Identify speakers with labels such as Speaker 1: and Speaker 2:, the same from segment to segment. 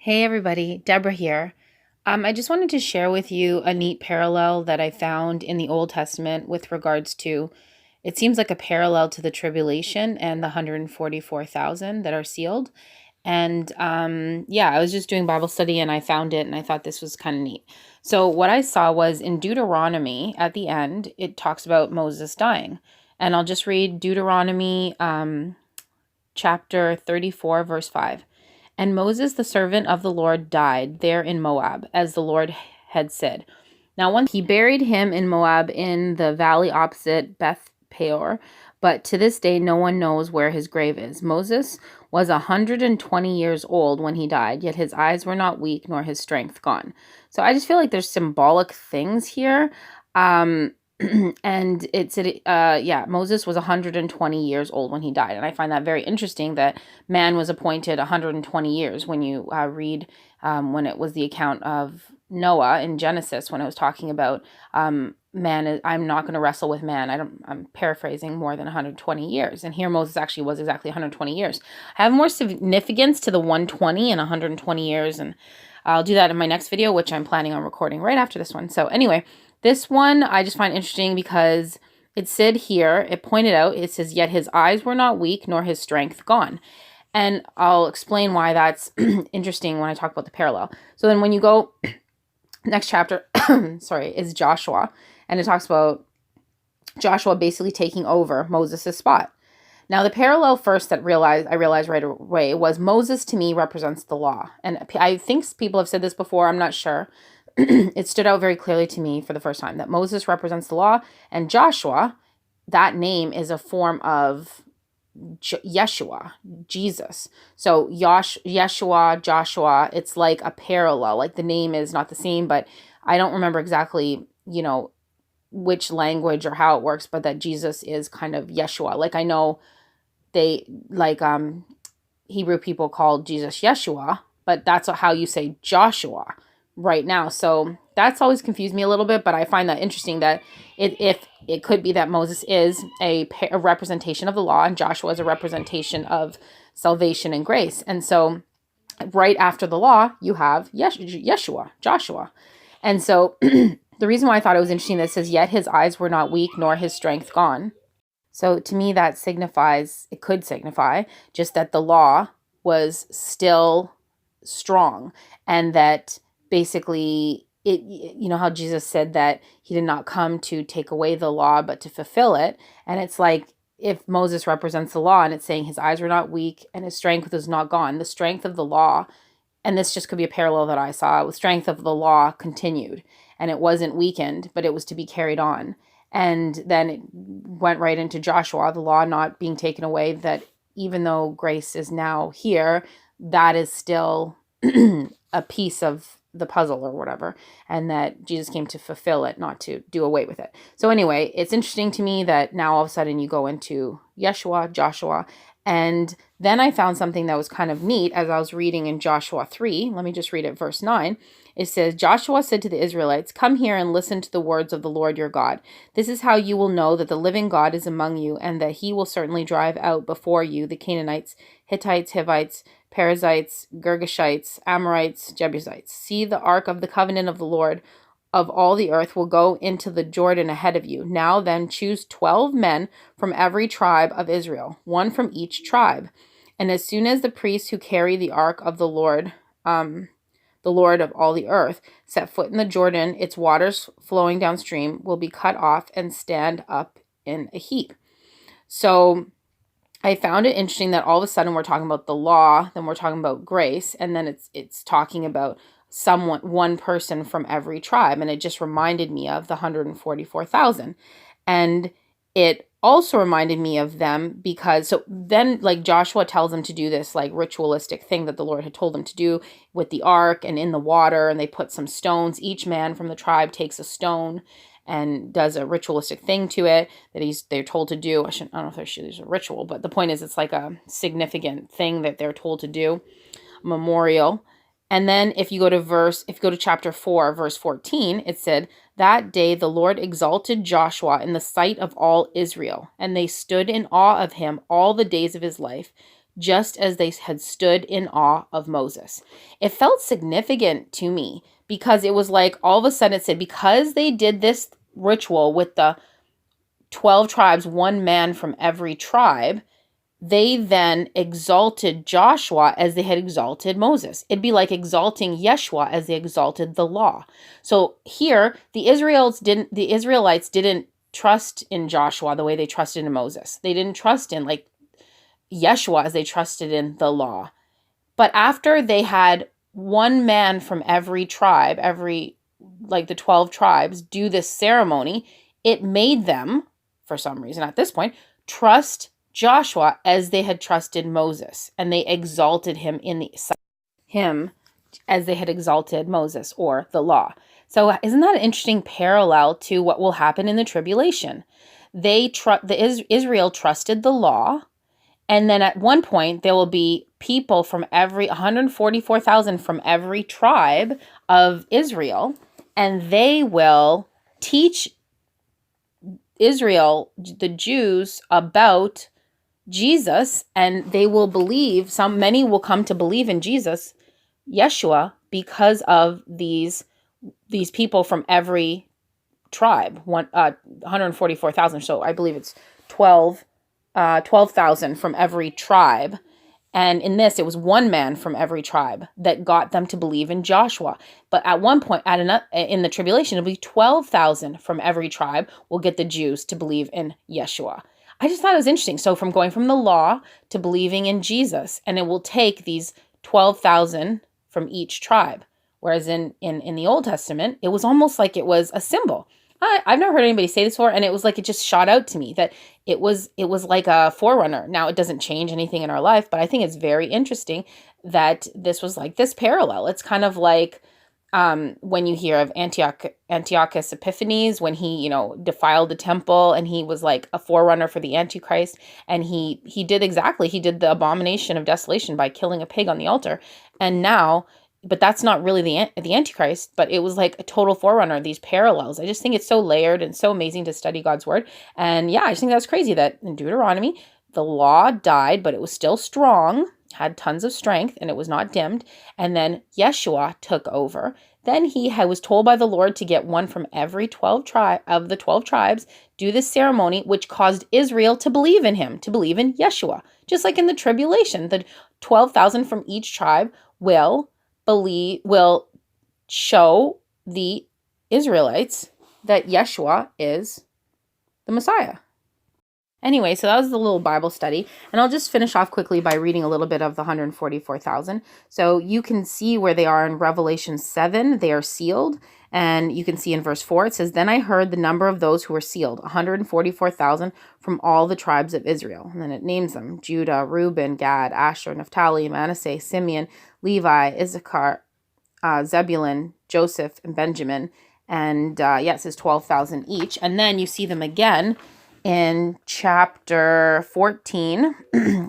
Speaker 1: Hey everybody, Deborah here. I just wanted to share with you a neat parallel that I found in the Old Testament with regards to, it seems like a parallel to the tribulation and the 144,000 that are sealed. And yeah, I was just doing Bible study and I found it and I thought this was kind of neat. So, what I saw was in Deuteronomy at the end, it talks about Moses dying. And I'll just read Deuteronomy chapter 34, verse 5. And Moses, the servant of the Lord, died there in Moab, as the Lord had said. Now, once he buried him in Moab in the valley opposite Beth Peor, but to this day no one knows where his grave is. Moses was 120 years old when he died, yet his eyes were not weak nor his strength gone. So I just feel like there's symbolic things here. And Moses was 120 years old when he died. And I find that very interesting that man was appointed 120 years when you read when it was the account of Noah in Genesis, when it was talking about man, I'm not going to wrestle with man. I'm paraphrasing, more than 120 years. And here Moses actually was exactly 120 years. I have more significance to the 120 and 120 years. And I'll do that in my next video, which I'm planning on recording right after this one. So anyway, this one I just find interesting because it said here, it pointed out, it says, yet his eyes were not weak nor his strength gone. And I'll explain why that's interesting when I talk about the parallel. So then when you go, next chapter, is Joshua. And it talks about Joshua basically taking over Moses' spot. Now, the parallel first that I realized right away was Moses to me represents the law. And I think people have said this before, I'm not sure. It stood out very clearly to me for the first time that Moses represents the law, and Joshua, that name is a form of Yeshua, Jesus. So Yeshua, Joshua, it's like a parallel. Like the name is not the same, but I don't remember exactly, which language or how it works, but that Jesus is kind of Yeshua. Like I know they Hebrew people call Jesus Yeshua, but that's how you say Joshua right now. So that's always confused me a little bit, but I find that interesting that if it could be that Moses is a representation of the law and Joshua is a representation of salvation and grace. And so right after the law, you have Yeshua, Joshua. And so the reason why I thought it was interesting that it says, yet his eyes were not weak nor his strength gone. So to me, that could signify just that the law was still strong, and that basically how Jesus said that he did not come to take away the law, but to fulfill it. And it's like, if Moses represents the law and it's saying his eyes were not weak and his strength was not gone, the strength of the law, and this just could be a parallel that I saw, the strength of the law continued and it wasn't weakened, but it was to be carried on. And then it went right into Joshua, the law not being taken away, that even though grace is now here, that is still a piece of the puzzle or whatever, and that Jesus came to fulfill it, not to do away with it. So anyway, it's interesting to me that now all of a sudden you go into Yeshua, Joshua, and then I found something that was kind of neat as I was reading in Joshua 3. Let me just read it, verse 9. It says, Joshua said to the Israelites, come here and listen to the words of the Lord your God. This is how you will know that the living God is among you, and that he will certainly drive out before you the Canaanites, Hittites, Hivites, Perizzites, Girgashites, Amorites, Jebusites. See, the ark of the covenant of the Lord of all the earth will go into the Jordan ahead of you. Now then, choose 12 men from every tribe of Israel, one from each tribe. And as soon as the priests who carry the ark of the Lord of all the earth, set foot in the Jordan, its waters flowing downstream will be cut off and stand up in a heap. So I found it interesting that all of a sudden we're talking about the law, then we're talking about grace, and then it's talking about one person from every tribe. And it just reminded me of the 144,000. And it also reminded me of them because, so then like Joshua tells them to do this like ritualistic thing that the Lord had told them to do with the ark and in the water, and they put some stones. Each man from the tribe takes a stone and does a ritualistic thing to it that they're told to do. I don't know if there's a ritual, but the point is it's like a significant thing that they're told to do, a memorial. And then if you go to chapter 4, verse 14, it said, that day the Lord exalted Joshua in the sight of all Israel, and they stood in awe of him all the days of his life. just as they had stood in awe of Moses. It felt significant to me because it was like all of a sudden it said, because they did this ritual with the 12 tribes, one man from every tribe, they then exalted Joshua as they had exalted Moses. It'd be like exalting Yeshua as they exalted the law. So here, the Israelites didn't trust in Joshua the way they trusted in Moses. They didn't trust in like Yeshua as they trusted in the law. But after they had one man from every tribe, like the 12 tribes, do this ceremony, it made them, for some reason at this point, trust Joshua as they had trusted Moses, and they exalted him as they had exalted Moses or the law. So isn't that an interesting parallel to what will happen in the tribulation? Israel trusted the law, and then at one point there will be people from 144,000 from every tribe of Israel, and they will teach Israel, the Jews, about Jesus, and they will believe, many will come to believe in Jesus, Yeshua, because of these people from every tribe, 144,000. So I believe it's 12,000 from every tribe. And in this, it was one man from every tribe that got them to believe in Joshua. But at one point, in the tribulation, it'll be 12,000 from every tribe will get the Jews to believe in Yeshua. I just thought it was interesting. So from going from the law to believing in Jesus, and it will take these 12,000 from each tribe. Whereas in the Old Testament, it was almost like it was a symbol. I've never heard anybody say this before, and it was like it just shot out to me that it was like a forerunner. Now, it doesn't change anything in our life, but I think it's very interesting that this was like this parallel. It's kind of like when you hear of Antiochus Epiphanes, when he, defiled the temple, and he was like a forerunner for the Antichrist, and he did the abomination of desolation by killing a pig on the altar, and now. But that's not really the Antichrist, but it was like a total forerunner, these parallels. I just think it's so layered and so amazing to study God's word. And yeah, I just think that's crazy that in Deuteronomy, the law died, but it was still strong, had tons of strength, and it was not dimmed. And then Yeshua took over. Then he was told by the Lord to get one from every 12 of the 12 tribes, do this ceremony, which caused Israel to believe in him, to believe in Yeshua. Just like in the tribulation, the 12,000 from each tribe will show the Israelites that Yeshua is the Messiah. Anyway, so that was the little Bible study. And I'll just finish off quickly by reading a little bit of the 144,000. So you can see where they are in Revelation 7. They are sealed. And you can see in verse 4, it says, "Then I heard the number of those who were sealed, 144,000 from all the tribes of Israel." And then it names them: Judah, Reuben, Gad, Asher, Naphtali, Manasseh, Simeon, Levi, Issachar, Zebulun, Joseph, and Benjamin. And it says 12,000 each. And then you see them again in chapter 14,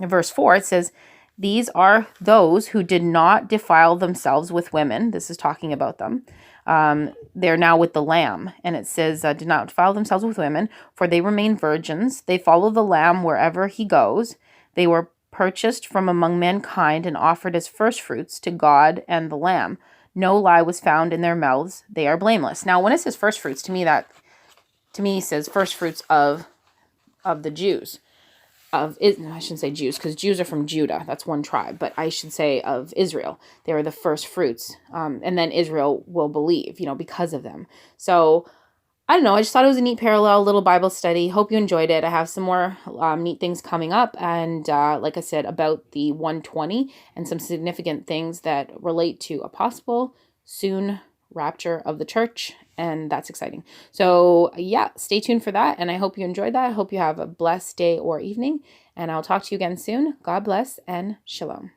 Speaker 1: verse 4. It says, "These are those who did not defile themselves with women." This is talking about them. They're now with the Lamb. And it says, "Did not defile themselves with women, for they remain virgins. They follow the Lamb wherever he goes. They were purchased from among mankind and offered as firstfruits to God and the Lamb. No lie was found in their mouths. They are blameless." Now, when it says firstfruits, to me says firstfruits of the Jews. I shouldn't say Jews, because Jews are from Judah. That's one tribe. But I should say of Israel. They are the first fruits. And then Israel will believe, because of them. So, I don't know. I just thought it was a neat parallel, little Bible study. Hope you enjoyed it. I have some more neat things coming up. And like I said, about the 120 and some significant things that relate to a possible soon rapture of the church. And that's exciting. So stay tuned for that. And I hope you enjoyed that. I hope you have a blessed day or evening. And I'll talk to you again soon. God bless and shalom.